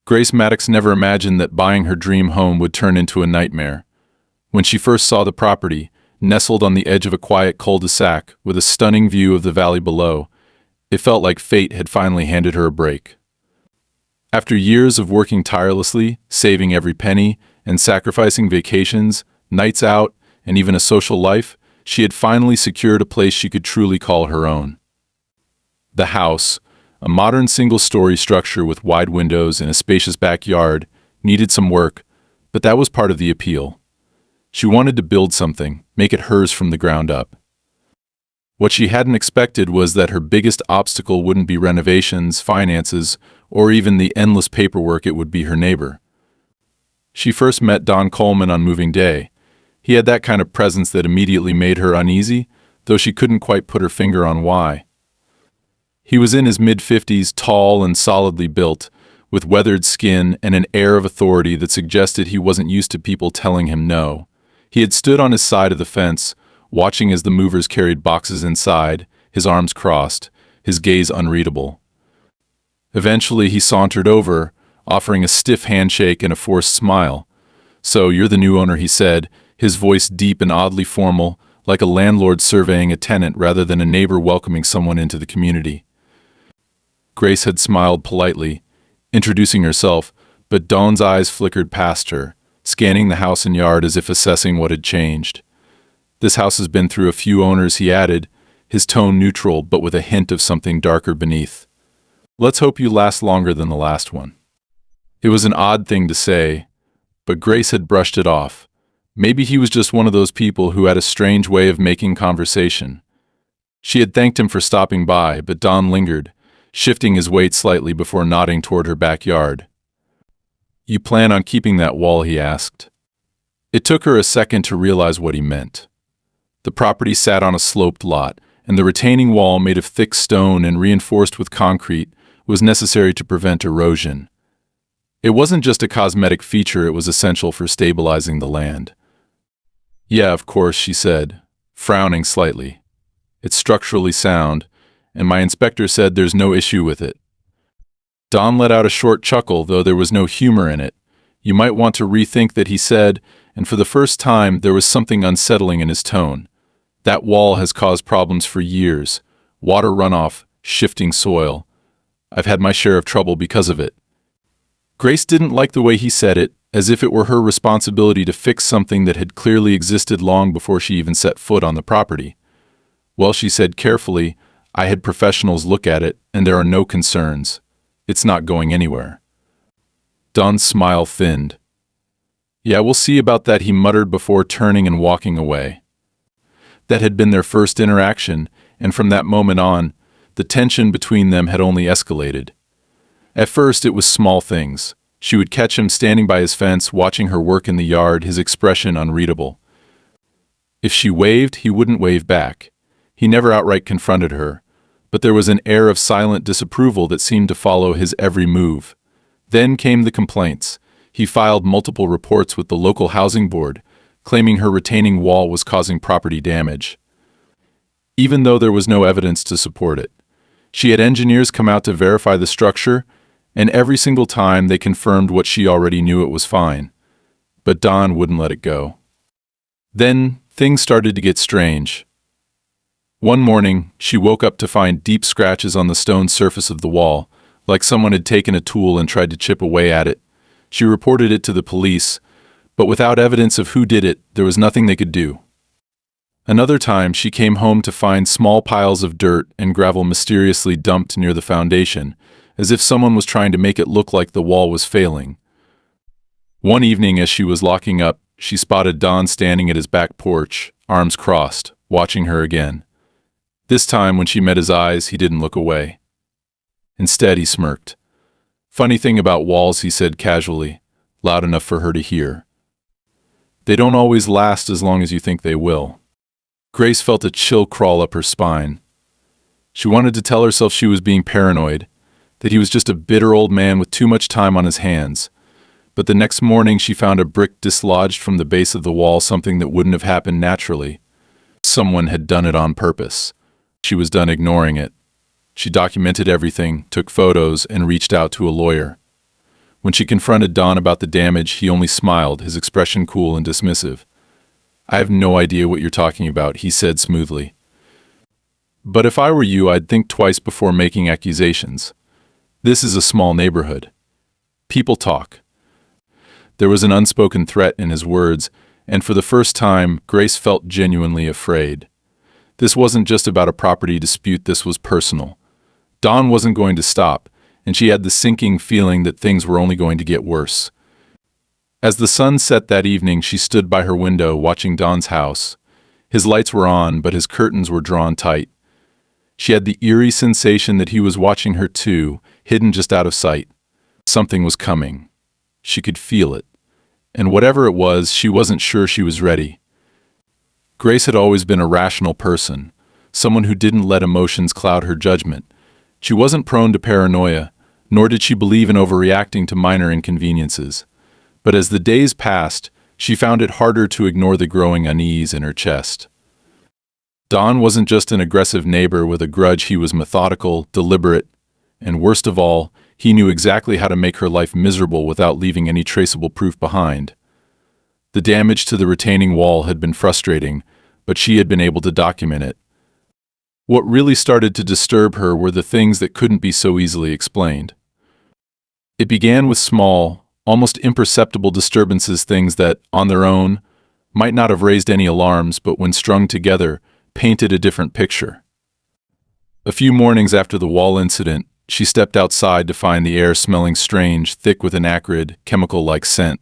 Grace Maddox never imagined that buying her dream home would turn into a nightmare. When she first saw the property, nestled on the edge of a quiet cul-de-sac with a stunning view of the valley below, it felt like fate had finally handed her a break. After years of working tirelessly, saving every penny, and sacrificing vacations, nights out, and even a social life, she had finally secured a place she could truly call her own. The house, a modern single-story structure with wide windows and a spacious backyard, needed some work, but that was part of the appeal. She wanted to build something, make it hers from the ground up. What she hadn't expected was that her biggest obstacle wouldn't be renovations, finances, or even the endless paperwork. It would be her neighbor. She first met Don Coleman on moving day. He had that kind of presence that immediately made her uneasy, though she couldn't quite put her finger on why. He was in his mid-50s, tall and solidly built, with weathered skin and an air of authority that suggested he wasn't used to people telling him no. He had stood on his side of the fence, watching as the movers carried boxes inside, his arms crossed, his gaze unreadable. Eventually he sauntered over, offering a stiff handshake and a forced smile. "So, you're the new owner," he said, his voice deep and oddly formal, like a landlord surveying a tenant rather than a neighbor welcoming someone into the community. Grace had smiled politely, introducing herself, but Dawn's eyes flickered past her, scanning the house and yard as if assessing what had changed. "This house has been through a few owners," he added, his tone neutral but with a hint of something darker beneath. "Let's hope you last longer than the last one." It was an odd thing to say, but Grace had brushed it off. Maybe he was just one of those people who had a strange way of making conversation. She had thanked him for stopping by, but Don lingered, shifting his weight slightly before nodding toward her backyard. "You plan on keeping that wall?" he asked. It took her a second to realize what he meant. The property sat on a sloped lot, and the retaining wall, made of thick stone and reinforced with concrete, was necessary to prevent erosion. It wasn't just a cosmetic feature, it was essential for stabilizing the land. "Yeah, of course," she said, frowning slightly. "It's structurally sound, and my inspector said there's no issue with it." Don let out a short chuckle, though there was no humor in it. "You might want to rethink that," he said, and for the first time there was something unsettling in his tone. "That wall has caused problems for years. Water runoff, shifting soil. I've had my share of trouble because of it." Grace didn't like the way he said it, as if it were her responsibility to fix something that had clearly existed long before she even set foot on the property. "Well," she said carefully, "I had professionals look at it, and there are no concerns. It's not going anywhere." Don's smile thinned. "Yeah, we'll see about that," he muttered before turning and walking away. That had been their first interaction, and from that moment on, the tension between them had only escalated. At first it was small things. She would catch him standing by his fence, watching her work in the yard, his expression unreadable. If she waved, he wouldn't wave back. He never outright confronted her, but there was an air of silent disapproval that seemed to follow his every move. Then came the complaints. He filed multiple reports with the local housing board, claiming her retaining wall was causing property damage, even though there was no evidence to support it. She had engineers come out to verify the structure, and every single time they confirmed what she already knew: it was fine. But Don wouldn't let it go. Then things started to get strange. One morning, she woke up to find deep scratches on the stone surface of the wall, like someone had taken a tool and tried to chip away at it. She reported it to the police, but without evidence of who did it, there was nothing they could do. Another time, she came home to find small piles of dirt and gravel mysteriously dumped near the foundation, as if someone was trying to make it look like the wall was failing. One evening, as she was locking up, she spotted Don standing at his back porch, arms crossed, watching her again. This time, when she met his eyes, he didn't look away. Instead, he smirked. "Funny thing about walls," he said casually, loud enough for her to hear. "They don't always last as long as you think they will." Grace felt a chill crawl up her spine. She wanted to tell herself she was being paranoid, that he was just a bitter old man with too much time on his hands. But the next morning she found a brick dislodged from the base of the wall, something that wouldn't have happened naturally. Someone had done it on purpose. She was done ignoring it. She documented everything, took photos, and reached out to a lawyer. When she confronted Don about the damage, he only smiled, his expression cool and dismissive. "I have no idea what you're talking about," he said smoothly. "But if I were you, I'd think twice before making accusations. This is a small neighborhood. People talk." There was an unspoken threat in his words, and for the first time, Grace felt genuinely afraid. This wasn't just about a property dispute, this was personal. Don wasn't going to stop, and she had the sinking feeling that things were only going to get worse. As the sun set that evening, she stood by her window watching Don's house. His lights were on, but his curtains were drawn tight. She had the eerie sensation that he was watching her too, hidden just out of sight. Something was coming. She could feel it. And whatever it was, she wasn't sure she was ready. Grace had always been a rational person, someone who didn't let emotions cloud her judgment. She wasn't prone to paranoia, nor did she believe in overreacting to minor inconveniences. But as the days passed, she found it harder to ignore the growing unease in her chest. Don wasn't just an aggressive neighbor with a grudge, he was methodical, deliberate, and worst of all, he knew exactly how to make her life miserable without leaving any traceable proof behind. The damage to the retaining wall had been frustrating, but she had been able to document it. What really started to disturb her were the things that couldn't be so easily explained. It began with small, almost imperceptible disturbances, things that, on their own, might not have raised any alarms, but when strung together, painted a different picture. A few mornings after the wall incident, she stepped outside to find the air smelling strange, thick with an acrid, chemical-like scent.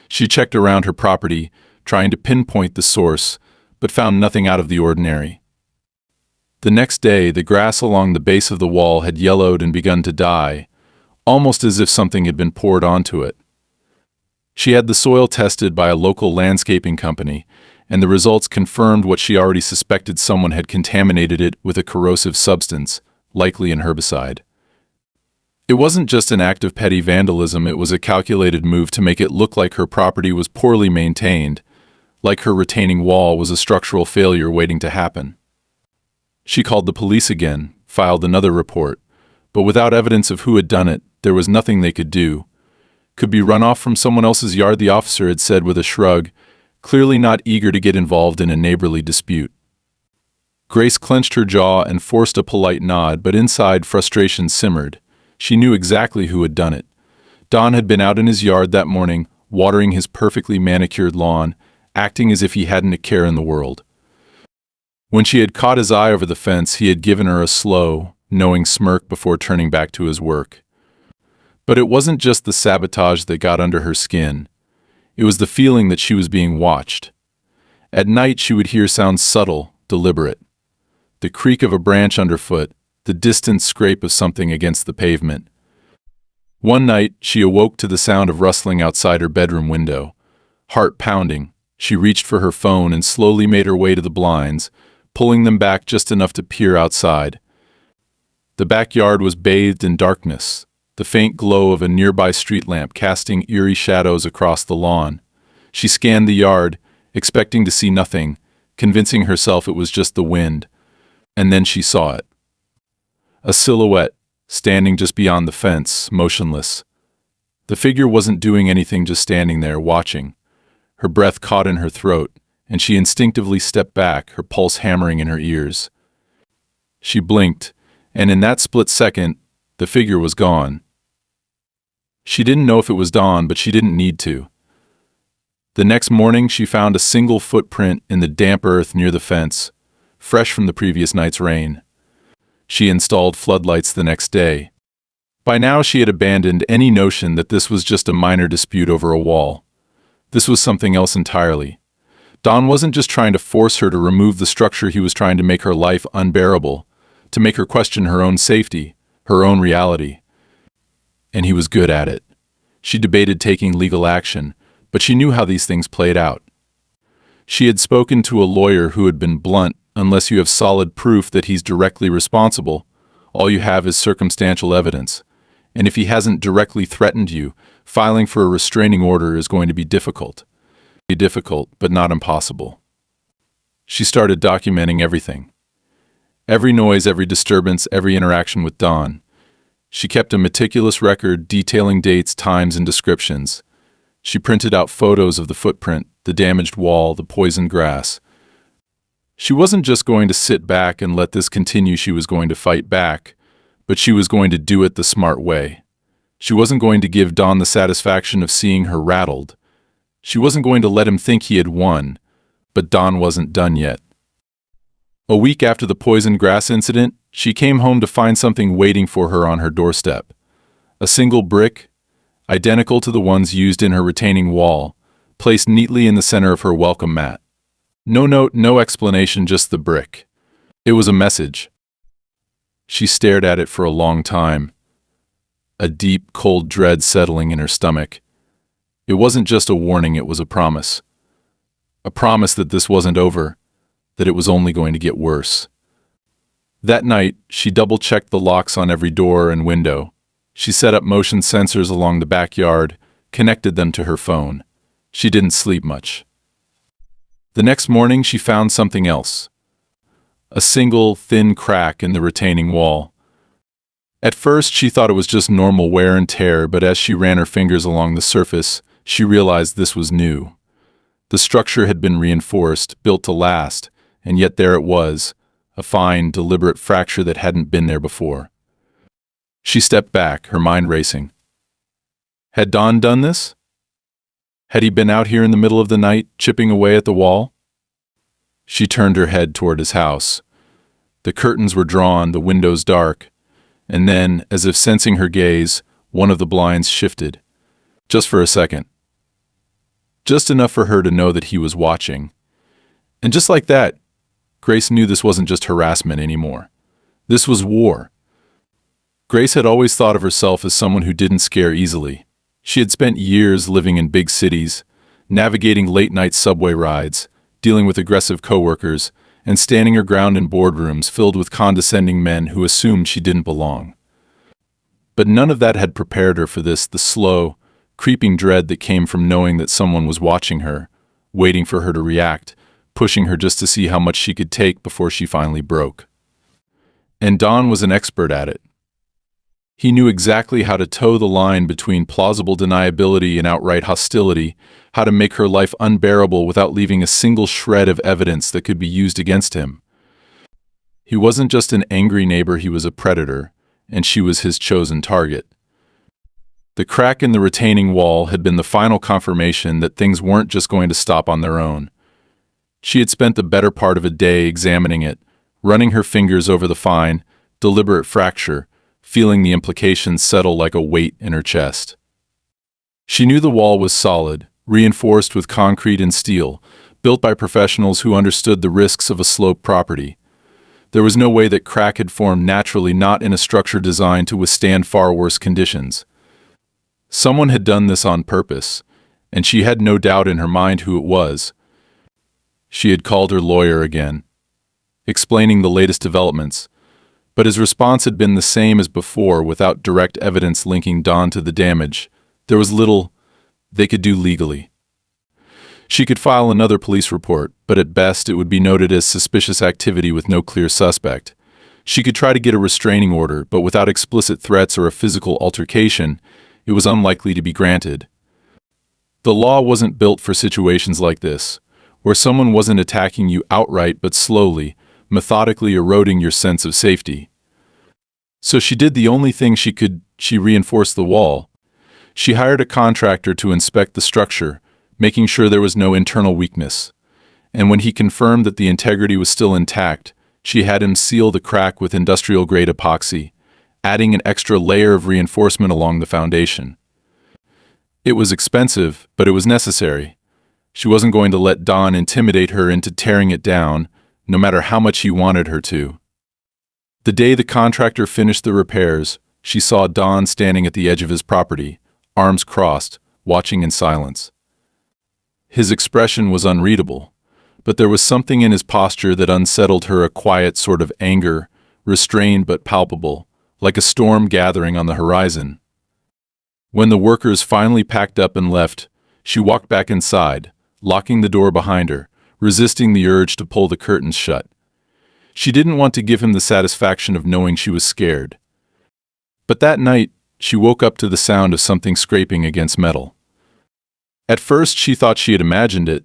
She checked around her property, trying to pinpoint the source, but found nothing out of the ordinary. The next day, the grass along the base of the wall had yellowed and begun to die, almost as if something had been poured onto it. She had the soil tested by a local landscaping company, and the results confirmed what she already suspected: someone had contaminated it with a corrosive substance, likely an herbicide. It wasn't just an act of petty vandalism, it was a calculated move to make it look like her property was poorly maintained, like her retaining wall was a structural failure waiting to happen. She called the police again, filed another report, but without evidence of who had done it, there was nothing they could do. Could be runoff from someone else's yard, the officer had said with a shrug, clearly not eager to get involved in a neighborly dispute. Grace clenched her jaw and forced a polite nod, but inside frustration simmered. She knew exactly who had done it. Don had been out in his yard that morning, watering his perfectly manicured lawn, acting as if he hadn't a care in the world. When she had caught his eye over the fence, he had given her a slow, knowing smirk before turning back to his work. But it wasn't just the sabotage that got under her skin. It was the feeling that she was being watched. At night, she would hear sounds subtle, deliberate. The creak of a branch underfoot, the distant scrape of something against the pavement. One night, she awoke to the sound of rustling outside her bedroom window. Heart pounding, she reached for her phone and slowly made her way to the blinds, pulling them back just enough to peer outside. The backyard was bathed in darkness, the faint glow of a nearby street lamp casting eerie shadows across the lawn. She scanned the yard, expecting to see nothing, convincing herself it was just the wind. And then she saw it. A silhouette, standing just beyond the fence, motionless. The figure wasn't doing anything, just standing there, watching. Her breath caught in her throat, and she instinctively stepped back, her pulse hammering in her ears. She blinked, and in that split second, the figure was gone. She didn't know if it was Dawn, but she didn't need to. The next morning, she found a single footprint in the damp earth near the fence, fresh from the previous night's rain. She installed floodlights the next day. By now, she had abandoned any notion that this was just a minor dispute over a wall. This was something else entirely. Don wasn't just trying to force her to remove the structure, he was trying to make her life unbearable, to make her question her own safety, her own reality. And he was good at it. She debated taking legal action, but she knew how these things played out. She had spoken to a lawyer who had been blunt: unless you have solid proof that he's directly responsible, all you have is circumstantial evidence. And if he hasn't directly threatened you, filing for a restraining order is going to be difficult. Difficult, but not impossible. She started documenting everything. Every noise, every disturbance, every interaction with Dawn. She kept a meticulous record detailing dates, times, and descriptions. She printed out photos of the footprint, the damaged wall, the poisoned grass. She wasn't just going to sit back and let this continue, she was going to fight back, but she was going to do it the smart way. She wasn't going to give Don the satisfaction of seeing her rattled. She wasn't going to let him think he had won, but Don wasn't done yet. A week after the poisoned grass incident, she came home to find something waiting for her on her doorstep. A single brick, identical to the ones used in her retaining wall, placed neatly in the center of her welcome mat. No note, no explanation, just the brick. It was a message. She stared at it for a long time, a deep, cold dread settling in her stomach. It wasn't just a warning, it was a promise. A promise that this wasn't over, that it was only going to get worse. That night, she double-checked the locks on every door and window. She set up motion sensors along the backyard, connected them to her phone. She didn't sleep much. The next morning, she found something else. A single, thin crack in the retaining wall. At first, she thought it was just normal wear and tear, but as she ran her fingers along the surface, she realized this was new. The structure had been reinforced, built to last, and yet there it was, a fine, deliberate fracture that hadn't been there before. She stepped back, her mind racing. Had Don done this? Had he been out here in the middle of the night, chipping away at the wall? She turned her head toward his house. The curtains were drawn, the windows dark, and then, as if sensing her gaze, one of the blinds shifted. Just for a second. Just enough for her to know that he was watching. And just like that, Grace knew this wasn't just harassment anymore. This was war. Grace had always thought of herself as someone who didn't scare easily. She had spent years living in big cities, navigating late-night subway rides, dealing with aggressive coworkers, and standing her ground in boardrooms filled with condescending men who assumed she didn't belong. But none of that had prepared her for this, the slow, creeping dread that came from knowing that someone was watching her, waiting for her to react, pushing her just to see how much she could take before she finally broke. And Don was an expert at it. He knew exactly how to toe the line between plausible deniability and outright hostility, how to make her life unbearable without leaving a single shred of evidence that could be used against him. He wasn't just an angry neighbor, he was a predator, and she was his chosen target. The crack in the retaining wall had been the final confirmation that things weren't just going to stop on their own. She had spent the better part of a day examining it, running her fingers over the fine, deliberate fracture, feeling the implications settle like a weight in her chest. She knew the wall was solid, reinforced with concrete and steel, built by professionals who understood the risks of a sloped property. There was no way that crack had formed naturally, not in a structure designed to withstand far worse conditions. Someone had done this on purpose, and she had no doubt in her mind who it was. She had called her lawyer again, explaining the latest developments, but his response had been the same as before without direct evidence linking Don to the damage. There was little they could do legally. She could file another police report, but at best it would be noted as suspicious activity with no clear suspect. She could try to get a restraining order, but without explicit threats or a physical altercation, it was unlikely to be granted. The law wasn't built for situations like this, where someone wasn't attacking you outright but slowly, methodically eroding your sense of safety. So she did the only thing she could. She reinforced the wall. She hired a contractor to inspect the structure, making sure there was no internal weakness. And when he confirmed that the integrity was still intact, she had him seal the crack with industrial-grade epoxy, adding an extra layer of reinforcement along the foundation. It was expensive, but it was necessary. She wasn't going to let Don intimidate her into tearing it down, no matter how much he wanted her to. The day the contractor finished the repairs, she saw Don standing at the edge of his property, arms crossed, watching in silence. His expression was unreadable, but there was something in his posture that unsettled her, a quiet sort of anger, restrained but palpable, like a storm gathering on the horizon. When the workers finally packed up and left, she walked back inside, locking the door behind her, resisting the urge to pull the curtains shut. She didn't want to give him the satisfaction of knowing she was scared. But that night, she woke up to the sound of something scraping against metal. At first, she thought she had imagined it,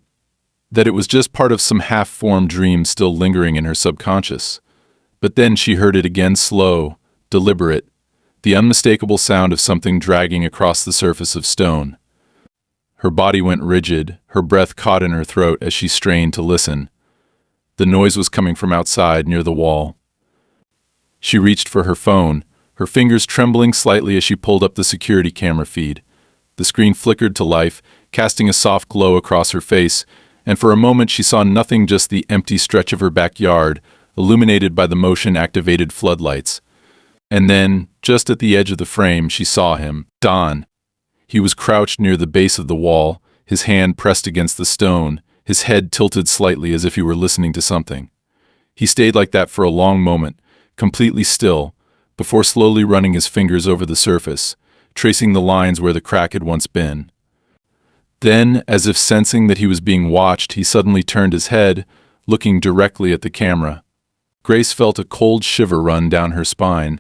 that it was just part of some half-formed dream still lingering in her subconscious. But then she heard it again, slow, deliberate, the unmistakable sound of something dragging across the surface of stone. Her body went rigid, her breath caught in her throat as she strained to listen. The noise was coming from outside, near the wall. She reached for her phone, her fingers trembling slightly as she pulled up the security camera feed. The screen flickered to life, casting a soft glow across her face, and for a moment she saw nothing, just the empty stretch of her backyard, illuminated by the motion-activated floodlights. And then, just at the edge of the frame, she saw him, Don. He was crouched near the base of the wall, his hand pressed against the stone, his head tilted slightly as if he were listening to something. He stayed like that for a long moment, completely still, before slowly running his fingers over the surface, tracing the lines where the crack had once been. Then, as if sensing that he was being watched, he suddenly turned his head, looking directly at the camera. Grace felt a cold shiver run down her spine.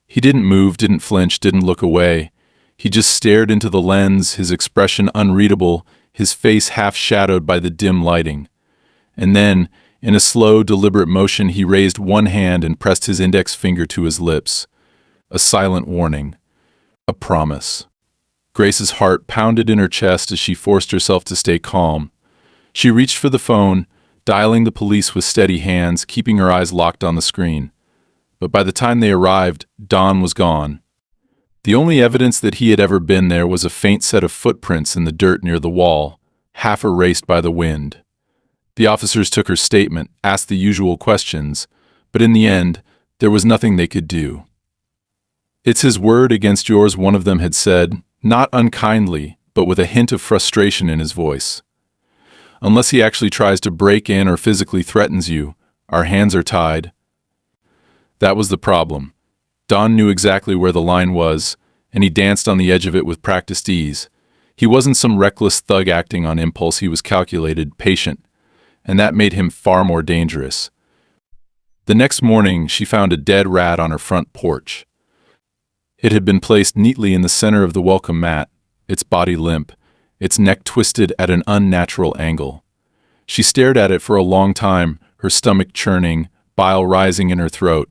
He didn't move, didn't flinch, didn't look away. He just stared into the lens, his expression unreadable, his face half-shadowed by the dim lighting. And then, in a slow, deliberate motion, he raised one hand and pressed his index finger to his lips. A silent warning. A promise. Grace's heart pounded in her chest as she forced herself to stay calm. She reached for the phone, dialing the police with steady hands, keeping her eyes locked on the screen. But by the time they arrived, Don was gone. The only evidence that he had ever been there was a faint set of footprints in the dirt near the wall, half erased by the wind. The officers took her statement, asked the usual questions, but in the end, there was nothing they could do. "It's his word against yours," one of them had said, not unkindly, but with a hint of frustration in his voice. "Unless he actually tries to break in or physically threatens you, our hands are tied." That was the problem. Don knew exactly where the line was, and he danced on the edge of it with practiced ease. He wasn't some reckless thug acting on impulse, he was calculated, patient, and that made him far more dangerous. The next morning, she found a dead rat on her front porch. It had been placed neatly in the center of the welcome mat, its body limp, its neck twisted at an unnatural angle. She stared at it for a long time, her stomach churning, bile rising in her throat.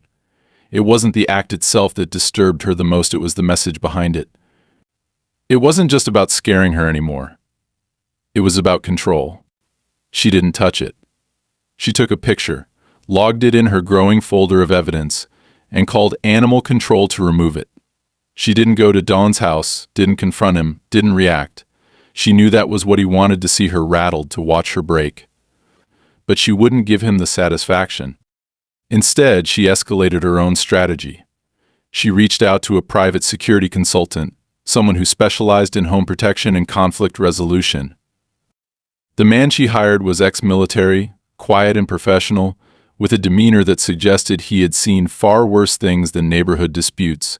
It wasn't the act itself that disturbed her the most, it was the message behind it. It wasn't just about scaring her anymore. It was about control. She didn't touch it. She took a picture, logged it in her growing folder of evidence, and called animal control to remove it. She didn't go to Don's house, didn't confront him, didn't react. She knew that was what he wanted, to see her rattled, to watch her break. But she wouldn't give him the satisfaction. Instead, she escalated her own strategy. She reached out to a private security consultant, someone who specialized in home protection and conflict resolution. The man she hired was ex-military, quiet and professional, with a demeanor that suggested he had seen far worse things than neighborhood disputes.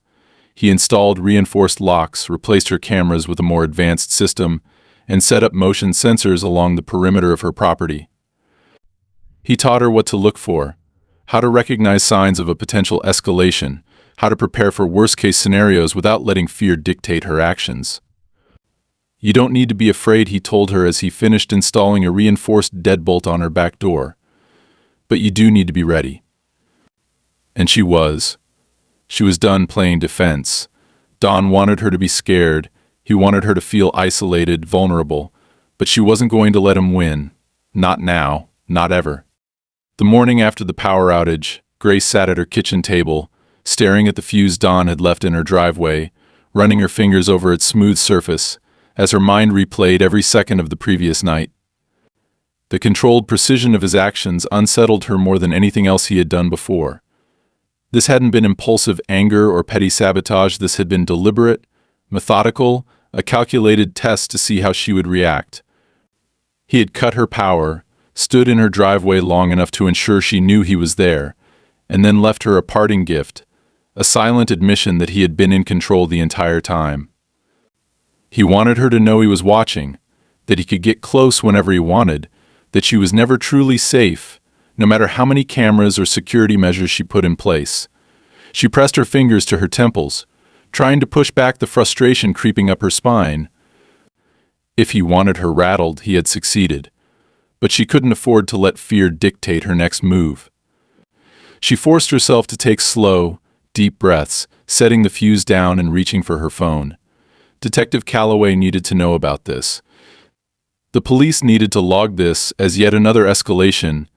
He installed reinforced locks, replaced her cameras with a more advanced system, and set up motion sensors along the perimeter of her property. He taught her what to look for, how to recognize signs of a potential escalation, how to prepare for worst-case scenarios without letting fear dictate her actions. "You don't need to be afraid," he told her as he finished installing a reinforced deadbolt on her back door. "But you do need to be ready." And she was. She was done playing defense. Don wanted her to be scared. He wanted her to feel isolated, vulnerable. But she wasn't going to let him win. Not now. Not ever. The morning after the power outage, Grace sat at her kitchen table, staring at the fuse Don had left in her driveway, running her fingers over its smooth surface, as her mind replayed every second of the previous night. The controlled precision of his actions unsettled her more than anything else he had done before. This hadn't been impulsive anger or petty sabotage. This had been deliberate, methodical, a calculated test to see how she would react. He had cut her power, stood in her driveway long enough to ensure she knew he was there, and then left her a parting gift, a silent admission that he had been in control the entire time. He wanted her to know he was watching, that he could get close whenever he wanted, that she was never truly safe, no matter how many cameras or security measures she put in place. She pressed her fingers to her temples, trying to push back the frustration creeping up her spine. If he wanted her rattled, he had succeeded. But she couldn't afford to let fear dictate her next move. She forced herself to take slow, deep breaths, setting the fuse down and reaching for her phone. Detective Calloway needed to know about this. The police needed to log this as yet another escalation,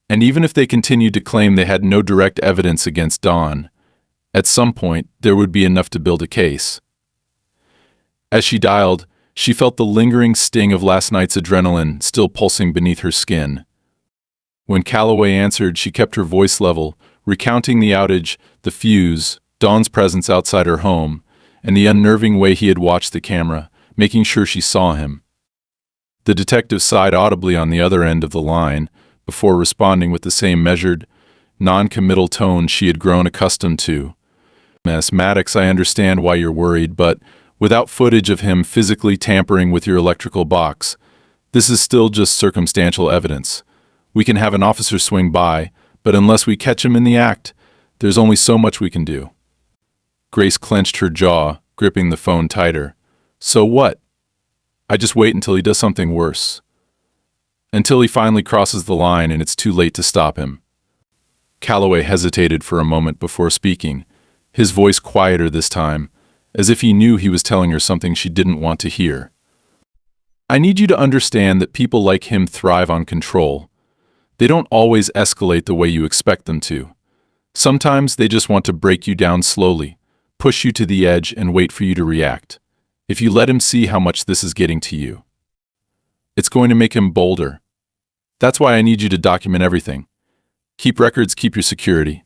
and even if they continued to claim they had no direct evidence against Dawn, at some point there would be enough to build a case. As she dialed, she felt the lingering sting of last night's adrenaline still pulsing beneath her skin. When Calloway answered, she kept her voice level, recounting the outage, the fuse, Dawn's presence outside her home, and the unnerving way he had watched the camera, making sure she saw him. The detective sighed audibly on the other end of the line, before responding with the same measured, non-committal tone she had grown accustomed to. Miss Maddox, I understand why you're worried, but without footage of him physically tampering with your electrical box, this is still just circumstantial evidence. We can have an officer swing by, but unless we catch him in the act, there's only so much we can do. Grace clenched her jaw, gripping the phone tighter. So what? I just wait until he does something worse. Until he finally crosses the line and it's too late to stop him. Calloway hesitated for a moment before speaking, his voice quieter this time, as if he knew he was telling her something she didn't want to hear. I need you to understand that people like him thrive on control. They don't always escalate the way you expect them to. Sometimes they just want to break you down slowly, push you to the edge and wait for you to react. If you let him see how much this is getting to you, it's going to make him bolder. That's why I need you to document everything. Keep records, keep your security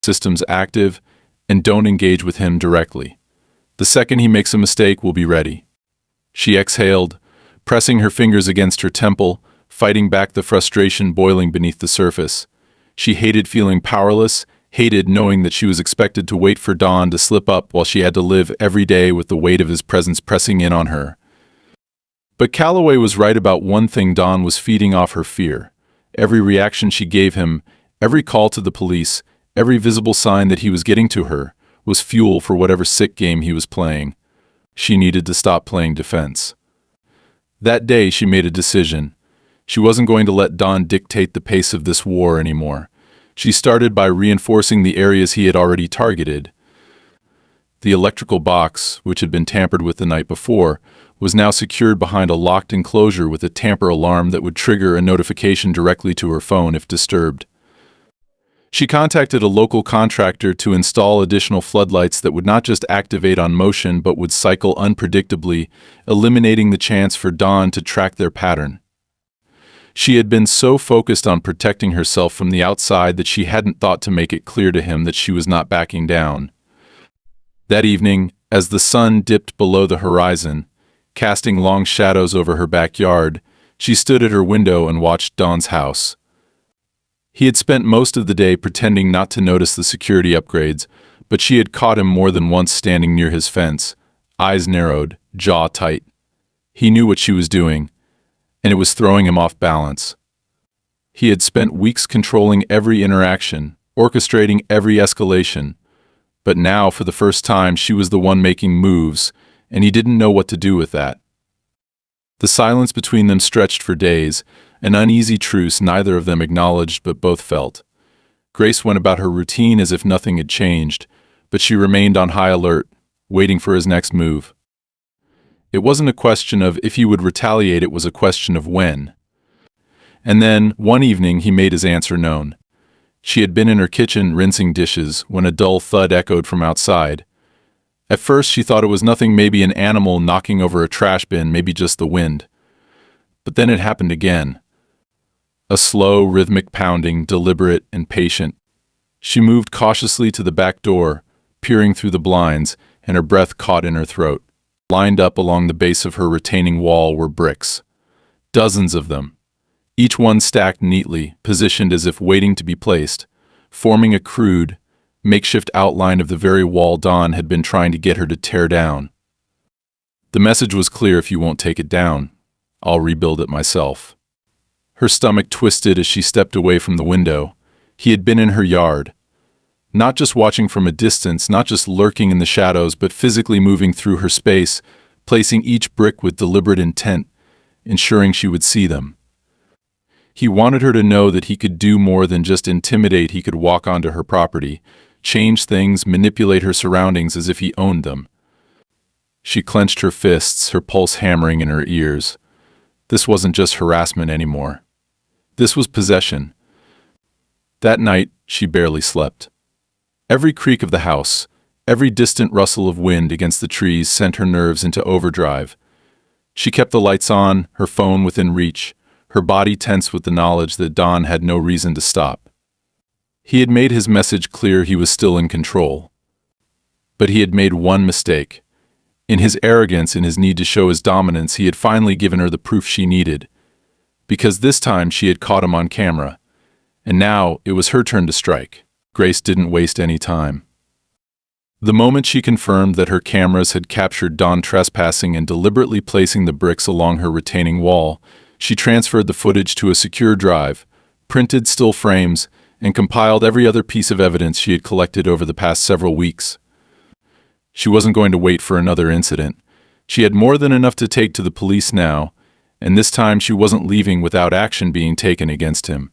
systems active, and don't engage with him directly. The second he makes a mistake, we'll be ready. She exhaled, pressing her fingers against her temple, fighting back the frustration boiling beneath the surface. She hated feeling powerless, hated knowing that she was expected to wait for Dawn to slip up while she had to live every day with the weight of his presence pressing in on her. But Calloway was right about one thing: Dawn was feeding off her fear. Every reaction she gave him, every call to the police, every visible sign that he was getting to her, was fuel for whatever sick game he was playing. She needed to stop playing defense. That day she made a decision. She wasn't going to let Dawn dictate the pace of this war anymore. She started by reinforcing the areas he had already targeted. The electrical box, which had been tampered with the night before, was now secured behind a locked enclosure with a tamper alarm that would trigger a notification directly to her phone if disturbed. She contacted a local contractor to install additional floodlights that would not just activate on motion but would cycle unpredictably, eliminating the chance for Dawn to track their pattern. She had been so focused on protecting herself from the outside that she hadn't thought to make it clear to him that she was not backing down. That evening, as the sun dipped below the horizon, casting long shadows over her backyard, she stood at her window and watched Dawn's house. He had spent most of the day pretending not to notice the security upgrades, but she had caught him more than once standing near his fence, eyes narrowed, jaw tight. He knew what she was doing, and it was throwing him off balance. He had spent weeks controlling every interaction, orchestrating every escalation, but now, for the first time, she was the one making moves, and he didn't know what to do with that. The silence between them stretched for days, an uneasy truce neither of them acknowledged but both felt. Grace went about her routine as if nothing had changed, but she remained on high alert, waiting for his next move. It wasn't a question of if he would retaliate, it was a question of when. And then, one evening, he made his answer known. She had been in her kitchen rinsing dishes when a dull thud echoed from outside. At first she thought it was nothing, maybe an animal knocking over a trash bin, maybe just the wind. But then it happened again. A slow, rhythmic pounding, deliberate and patient. She moved cautiously to the back door, peering through the blinds, and her breath caught in her throat. Lined up along the base of her retaining wall were bricks. Dozens of them. Each one stacked neatly, positioned as if waiting to be placed, forming a crude, makeshift outline of the very wall Dawn had been trying to get her to tear down. The message was clear: if you won't take it down, I'll rebuild it myself. Her stomach twisted as she stepped away from the window. He had been in her yard. Not just watching from a distance, not just lurking in the shadows, but physically moving through her space, placing each brick with deliberate intent, ensuring she would see them. He wanted her to know that he could do more than just intimidate. He could walk onto her property, change things, manipulate her surroundings as if he owned them. She clenched her fists, her pulse hammering in her ears. This wasn't just harassment anymore. This was possession. That night, she barely slept. Every creak of the house, every distant rustle of wind against the trees sent her nerves into overdrive. She kept the lights on, her phone within reach, her body tense with the knowledge that Don had no reason to stop. He had made his message clear. He was still in control. But he had made one mistake. In his arrogance, in his need to show his dominance, he had finally given her the proof she needed. Because this time she had caught him on camera. And now it was her turn to strike. Grace didn't waste any time. The moment she confirmed that her cameras had captured Don trespassing and deliberately placing the bricks along her retaining wall, she transferred the footage to a secure drive, printed still frames, and compiled every other piece of evidence she had collected over the past several weeks. She wasn't going to wait for another incident. She had more than enough to take to the police now, and this time she wasn't leaving without action being taken against him.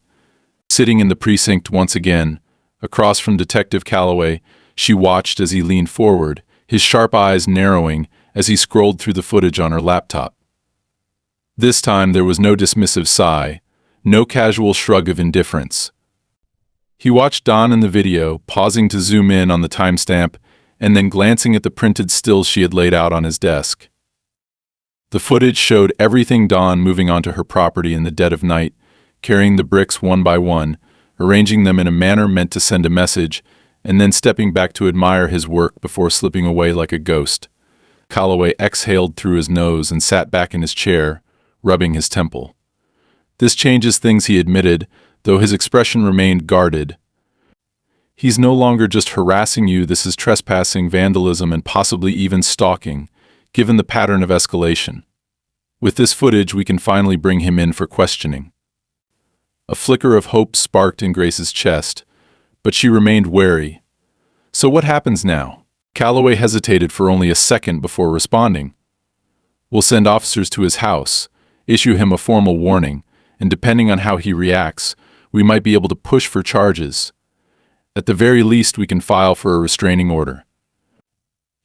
Sitting in the precinct once again, across from Detective Calloway, she watched as he leaned forward, his sharp eyes narrowing as he scrolled through the footage on her laptop. This time there was no dismissive sigh, no casual shrug of indifference. He watched Don in the video, pausing to zoom in on the timestamp, and then glancing at the printed stills she had laid out on his desk. The footage showed everything: Don moving onto her property in the dead of night, carrying the bricks one by one, arranging them in a manner meant to send a message, and then stepping back to admire his work before slipping away like a ghost. Calloway exhaled through his nose and sat back in his chair, rubbing his temple. This changes things, he admitted, though his expression remained guarded. He's no longer just harassing you, this is trespassing, vandalism, and possibly even stalking, given the pattern of escalation. With this footage, we can finally bring him in for questioning. A flicker of hope sparked in Grace's chest, but she remained wary. So what happens now? Calloway hesitated for only a second before responding. We'll send officers to his house, issue him a formal warning, and depending on how he reacts, we might be able to push for charges. At the very least, we can file for a restraining order.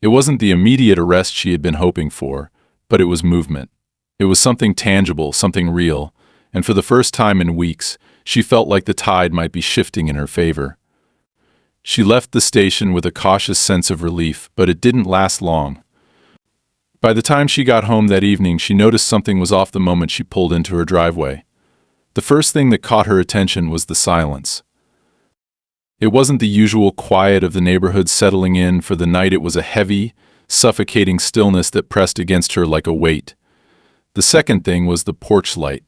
It wasn't the immediate arrest she had been hoping for, but it was movement. It was something tangible, something real, and for the first time in weeks, she felt like the tide might be shifting in her favor. She left the station with a cautious sense of relief, but it didn't last long. By the time she got home that evening, she noticed something was off the moment she pulled into her driveway. The first thing that caught her attention was the silence. It wasn't the usual quiet of the neighborhood settling in for the night. It was a heavy, suffocating stillness that pressed against her like a weight. The second thing was the porch light.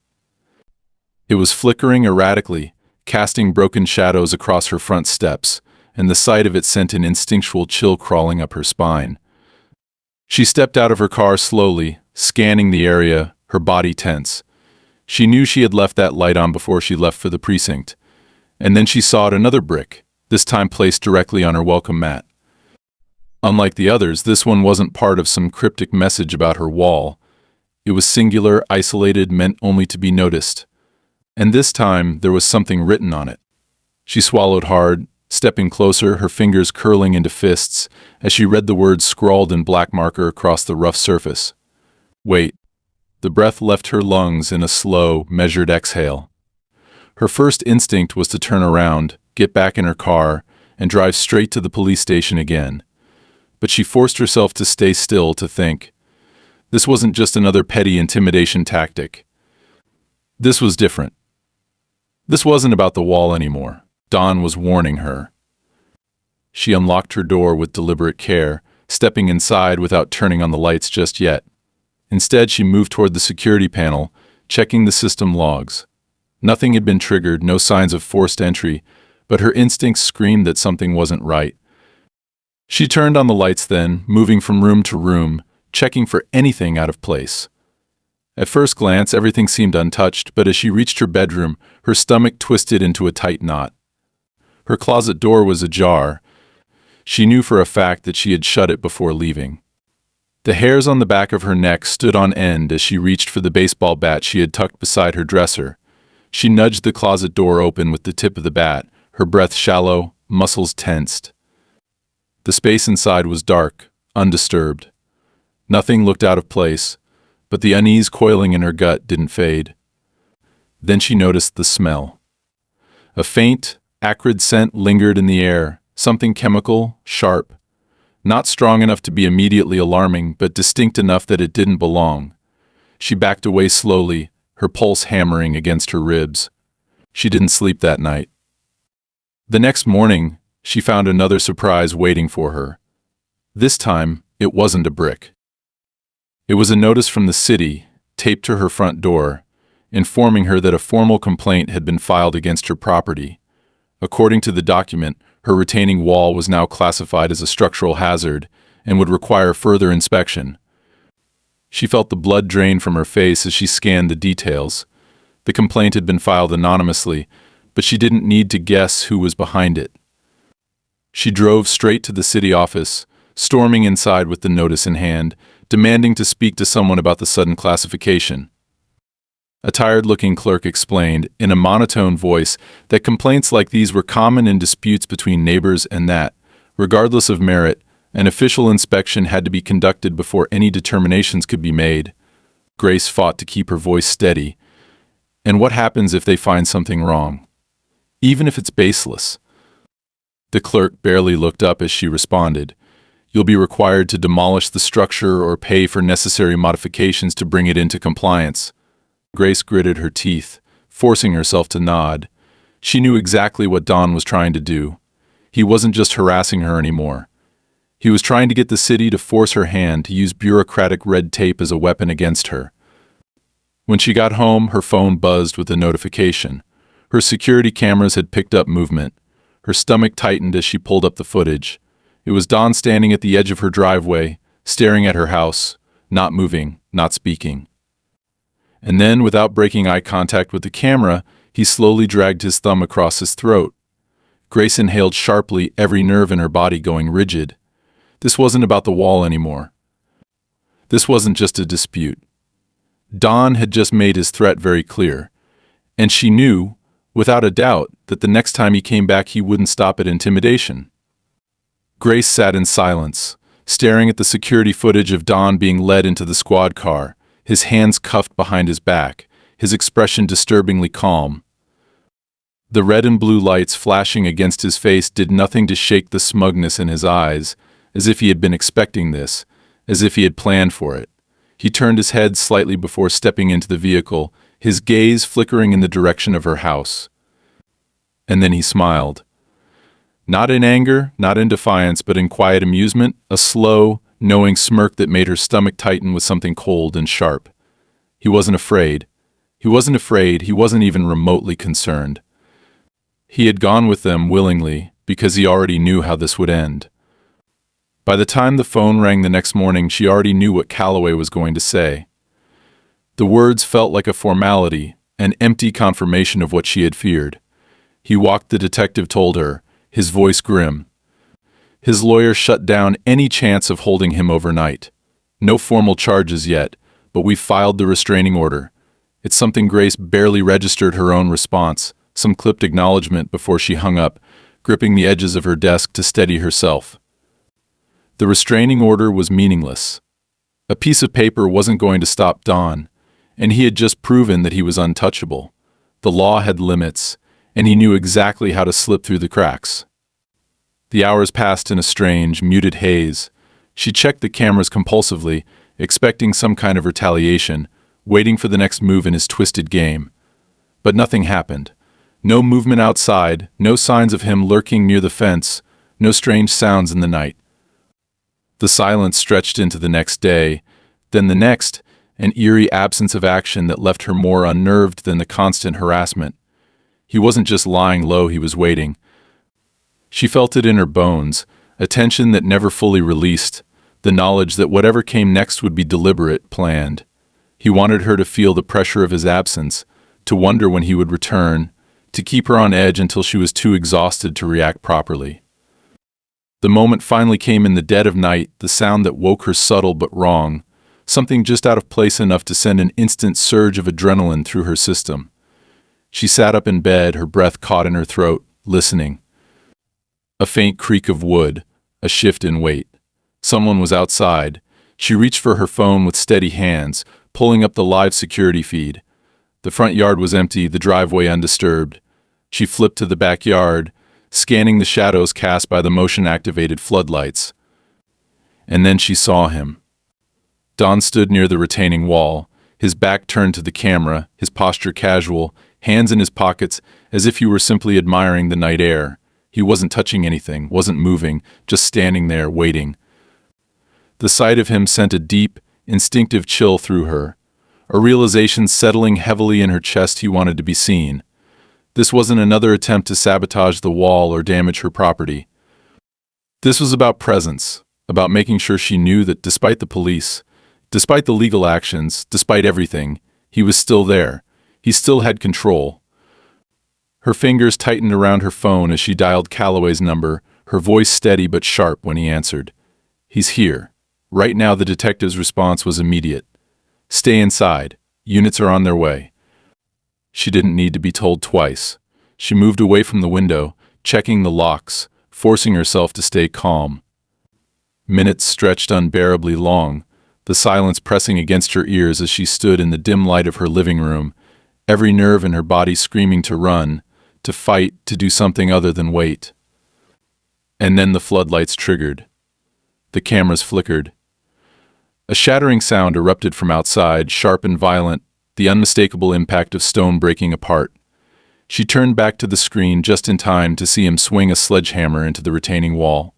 It was flickering erratically, casting broken shadows across her front steps, and the sight of it sent an instinctual chill crawling up her spine. She stepped out of her car slowly, scanning the area, her body tense. She knew she had left that light on before she left for the precinct. And then she saw another brick, this time placed directly on her welcome mat. Unlike the others, this one wasn't part of some cryptic message about her wall. It was singular, isolated, meant only to be noticed. And this time, there was something written on it. She swallowed hard, stepping closer, her fingers curling into fists, as she read the words scrawled in black marker across the rough surface. Wait. The breath left her lungs in a slow, measured exhale. Her first instinct was to turn around, get back in her car, and drive straight to the police station again. But she forced herself to stay still, to think. This wasn't just another petty intimidation tactic. This was different. This wasn't about the wall anymore. Don was warning her. She unlocked her door with deliberate care, stepping inside without turning on the lights just yet. Instead, she moved toward the security panel, checking the system logs. Nothing had been triggered, no signs of forced entry, but her instincts screamed that something wasn't right. She turned on the lights then, moving from room to room, checking for anything out of place. At first glance, everything seemed untouched, but as she reached her bedroom, her stomach twisted into a tight knot. Her closet door was ajar. She knew for a fact that she had shut it before leaving. The hairs on the back of her neck stood on end as she reached for the baseball bat she had tucked beside her dresser. She nudged the closet door open with the tip of the bat, her breath shallow, muscles tensed. The space inside was dark, undisturbed. Nothing looked out of place, but the unease coiling in her gut didn't fade. Then she noticed the smell. A faint, acrid scent lingered in the air, something chemical, sharp. Not strong enough to be immediately alarming, but distinct enough that it didn't belong. She backed away slowly, her pulse hammering against her ribs. She didn't sleep that night. The next morning, she found another surprise waiting for her. This time, it wasn't a brick. It was a notice from the city, taped to her front door, informing her that a formal complaint had been filed against her property. According to the document, her retaining wall was now classified as a structural hazard and would require further inspection. She felt the blood drain from her face as she scanned the details. The complaint had been filed anonymously, but she didn't need to guess who was behind it. She drove straight to the city office, storming inside with the notice in hand, demanding to speak to someone about the sudden classification. A tired-looking clerk explained, in a monotone voice, that complaints like these were common in disputes between neighbors and that, regardless of merit, an official inspection had to be conducted before any determinations could be made. Grace fought to keep her voice steady. And what happens if they find something wrong? Even if it's baseless? The clerk barely looked up as she responded. You'll be required to demolish the structure or pay for necessary modifications to bring it into compliance. Grace gritted her teeth, forcing herself to nod. She knew exactly what Don was trying to do. He wasn't just harassing her anymore. He was trying to get the city to force her hand to use bureaucratic red tape as a weapon against her. When she got home, her phone buzzed with a notification. Her security cameras had picked up movement. Her stomach tightened as she pulled up the footage. It was Don standing at the edge of her driveway, staring at her house, not moving, not speaking. And then, without breaking eye contact with the camera, he slowly dragged his thumb across his throat. Grace inhaled sharply, every nerve in her body going rigid. This wasn't about the wall anymore. This wasn't just a dispute. Don had just made his threat very clear, and she knew, without a doubt, that the next time he came back he wouldn't stop at intimidation. Grace sat in silence, staring at the security footage of Don being led into the squad car, his hands cuffed behind his back, his expression disturbingly calm. The red and blue lights flashing against his face did nothing to shake the smugness in his eyes, as if he had been expecting this, as if he had planned for it. He turned his head slightly before stepping into the vehicle, his gaze flickering in the direction of her house. And then he smiled. Not in anger, not in defiance, but in quiet amusement, a slow, knowing smirk that made her stomach tighten with something cold and sharp. He wasn't afraid. He wasn't afraid, he wasn't even remotely concerned. He had gone with them willingly, because he already knew how this would end. By the time the phone rang the next morning, she already knew what Calloway was going to say. The words felt like a formality, an empty confirmation of what she had feared. He walked, the detective told her, his voice grim. His lawyer shut down any chance of holding him overnight. No formal charges yet, but we filed the restraining order. It's something Grace barely registered her own response, some clipped acknowledgement before she hung up, gripping the edges of her desk to steady herself. The restraining order was meaningless. A piece of paper wasn't going to stop Don, and he had just proven that he was untouchable. The law had limits, and he knew exactly how to slip through the cracks. The hours passed in a strange, muted haze. She checked the cameras compulsively, expecting some kind of retaliation, waiting for the next move in his twisted game. But nothing happened. No movement outside, no signs of him lurking near the fence, no strange sounds in the night. The silence stretched into the next day, then the next, an eerie absence of action that left her more unnerved than the constant harassment. He wasn't just lying low, he was waiting. She felt it in her bones, a tension that never fully released, the knowledge that whatever came next would be deliberate, planned. He wanted her to feel the pressure of his absence, to wonder when he would return, to keep her on edge until she was too exhausted to react properly. The moment finally came in the dead of night, the sound that woke her subtle but wrong, something just out of place enough to send an instant surge of adrenaline through her system. She sat up in bed, her breath caught in her throat, listening. A faint creak of wood, a shift in weight. Someone was outside. She reached for her phone with steady hands, pulling up the live security feed. The front yard was empty, the driveway undisturbed. She flipped to the backyard, scanning the shadows cast by the motion-activated floodlights. And then she saw him. Don stood near the retaining wall, his back turned to the camera, his posture casual, hands in his pockets, as if he were simply admiring the night air. He wasn't touching anything, wasn't moving, just standing there, waiting. The sight of him sent a deep, instinctive chill through her, a realization settling heavily in her chest he wanted to be seen. This wasn't another attempt to sabotage the wall or damage her property. This was about presence, about making sure she knew that despite the police, despite the legal actions, despite everything, he was still there. He still had control. Her fingers tightened around her phone as she dialed Calloway's number, her voice steady but sharp when he answered. He's here. Right now the detective's response was immediate. Stay inside. Units are on their way. She didn't need to be told twice. She moved away from the window, checking the locks, forcing herself to stay calm. Minutes stretched unbearably long, the silence pressing against her ears as she stood in the dim light of her living room, every nerve in her body screaming to run, to fight, to do something other than wait. And then the floodlights triggered. The cameras flickered. A shattering sound erupted from outside, sharp and violent, the unmistakable impact of stone breaking apart. She turned back to the screen just in time to see him swing a sledgehammer into the retaining wall.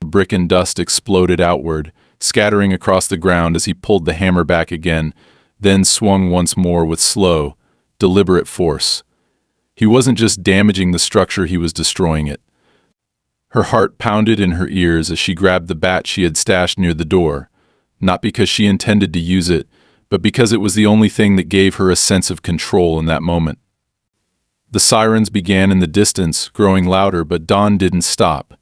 Brick and dust exploded outward, scattering across the ground as he pulled the hammer back again, then swung once more with slow, deliberate force. He wasn't just damaging the structure, he was destroying it. Her heart pounded in her ears as she grabbed the bat she had stashed near the door, not because she intended to use it, but because it was the only thing that gave her a sense of control in that moment. The sirens began in the distance, growing louder, but Don didn't stop.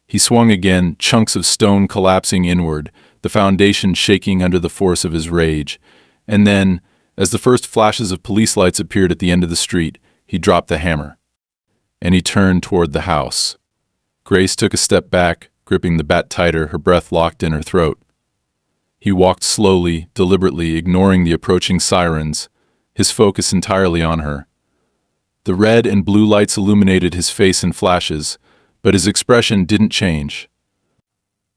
He swung again, chunks of stone collapsing inward, the foundation shaking under the force of his rage. And then, as the first flashes of police lights appeared at the end of the street, he dropped the hammer. And he turned toward the house. Grace took a step back, gripping the bat tighter, her breath locked in her throat. He walked slowly, deliberately, ignoring the approaching sirens, his focus entirely on her. The red and blue lights illuminated his face in flashes, but his expression didn't change.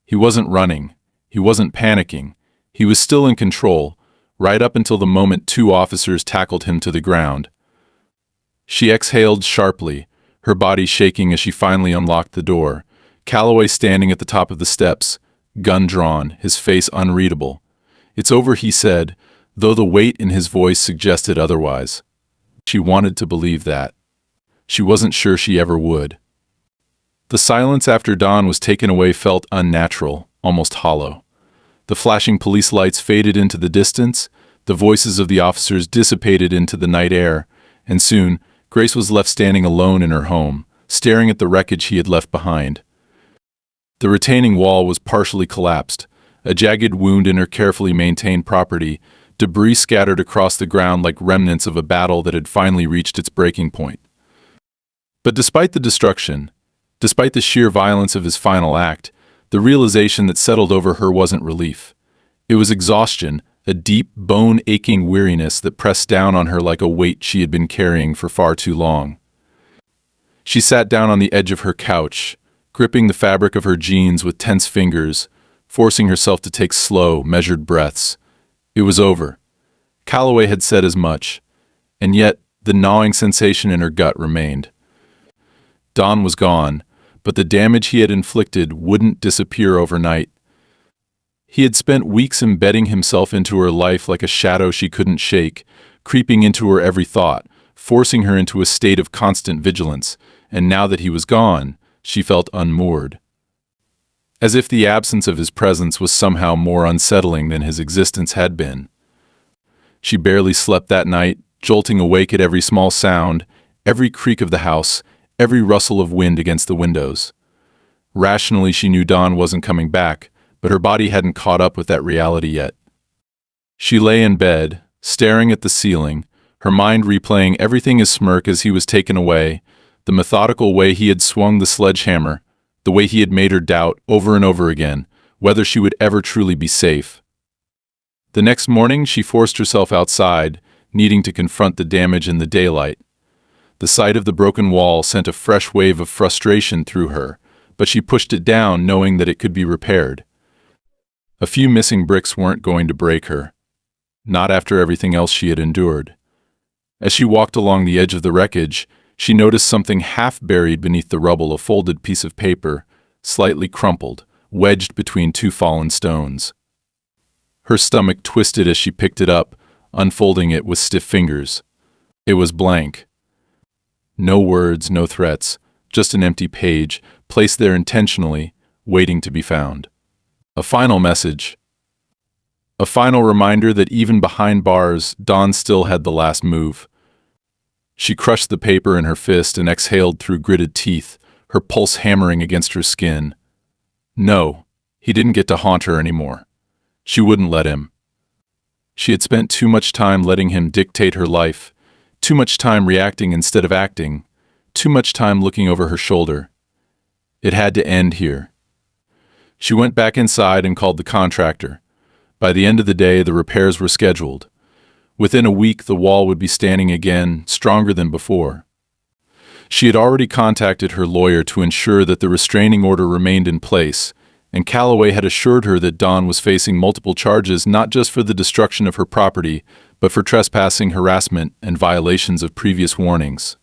He wasn't running. He wasn't panicking. He was still in control, right up until the moment two officers tackled him to the ground. She exhaled sharply, her body shaking as she finally unlocked the door. Calloway standing at the top of the steps, gun drawn, his face unreadable. "It's over," he said, though the weight in his voice suggested otherwise. She wanted to believe that. She wasn't sure she ever would. The silence after Don was taken away felt unnatural, almost hollow. The flashing police lights faded into the distance, the voices of the officers dissipated into the night air, and soon Grace was left standing alone in her home, staring at the wreckage he had left behind. The retaining wall was partially collapsed, a jagged wound in her carefully maintained property, debris scattered across the ground like remnants of a battle that had finally reached its breaking point. But despite the destruction, despite the sheer violence of his final act, the realization that settled over her wasn't relief. It was exhaustion, a deep, bone-aching weariness that pressed down on her like a weight she had been carrying for far too long. She sat down on the edge of her couch, gripping the fabric of her jeans with tense fingers, forcing herself to take slow, measured breaths. It was over. Calloway had said as much, and yet the gnawing sensation in her gut remained. Don was gone, but the damage he had inflicted wouldn't disappear overnight. He had spent weeks embedding himself into her life like a shadow she couldn't shake, creeping into her every thought, forcing her into a state of constant vigilance, and now that he was gone, she felt unmoored. As if the absence of his presence was somehow more unsettling than his existence had been. She barely slept that night, jolting awake at every small sound, every creak of the house, every rustle of wind against the windows. Rationally, she knew Don wasn't coming back, but her body hadn't caught up with that reality yet. She lay in bed, staring at the ceiling, her mind replaying everything as Smirk as he was taken away, the methodical way he had swung the sledgehammer, the way he had made her doubt over and over again whether she would ever truly be safe. The next morning, she forced herself outside, needing to confront the damage in the daylight. The sight of the broken wall sent a fresh wave of frustration through her, but she pushed it down knowing that it could be repaired. A few missing bricks weren't going to break her. Not after everything else she had endured. As she walked along the edge of the wreckage, she noticed something half buried beneath the rubble, a folded piece of paper, slightly crumpled, wedged between two fallen stones. Her stomach twisted as she picked it up, unfolding it with stiff fingers. It was blank. No words, no threats, just an empty page, placed there intentionally, waiting to be found. A final message. A final reminder that even behind bars, Dawn still had the last move. She crushed the paper in her fist and exhaled through gritted teeth, her pulse hammering against her skin. No, he didn't get to haunt her anymore. She wouldn't let him. She had spent too much time letting him dictate her life, too much time reacting instead of acting, too much time looking over her shoulder. It had to end here. She went back inside and called the contractor. By the end of the day, the repairs were scheduled. Within a week, the wall would be standing again, stronger than before. She had already contacted her lawyer to ensure that the restraining order remained in place, and Calloway had assured her that Dawn was facing multiple charges not just for the destruction of her property, but for trespassing, harassment, and violations of previous warnings.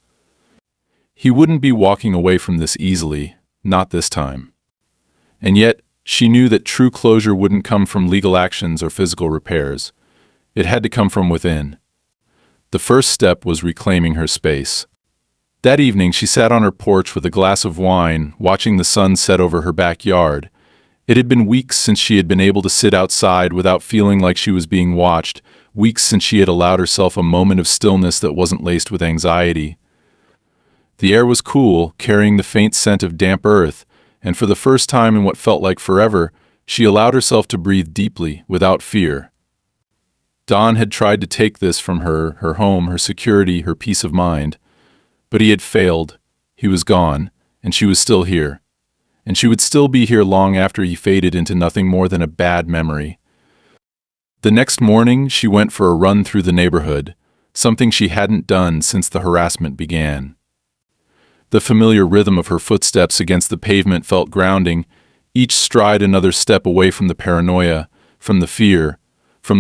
He wouldn't be walking away from this easily, not this time. And yet, she knew that true closure wouldn't come from legal actions or physical repairs. It had to come from within. The first step was reclaiming her space. That evening, she sat on her porch with a glass of wine, watching the sun set over her backyard. It had been weeks since she had been able to sit outside without feeling like she was being watched, weeks since she had allowed herself a moment of stillness that wasn't laced with anxiety. The air was cool, carrying the faint scent of damp earth, and for the first time in what felt like forever, she allowed herself to breathe deeply, without fear. Don had tried to take this from her, her home, her security, her peace of mind. But he had failed. He was gone, and she was still here. And she would still be here long after he faded into nothing more than a bad memory. The next morning, she went for a run through the neighborhood, something she hadn't done since the harassment began. The familiar rhythm of her footsteps against the pavement felt grounding, each stride another step away from the paranoia, from the fear, from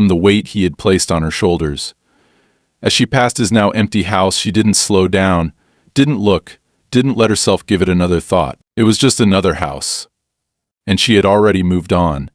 the weight he had placed on her shoulders. As she passed his now empty house, she didn't slow down, didn't look, didn't let herself give it another thought. It was just another house. And she had already moved on.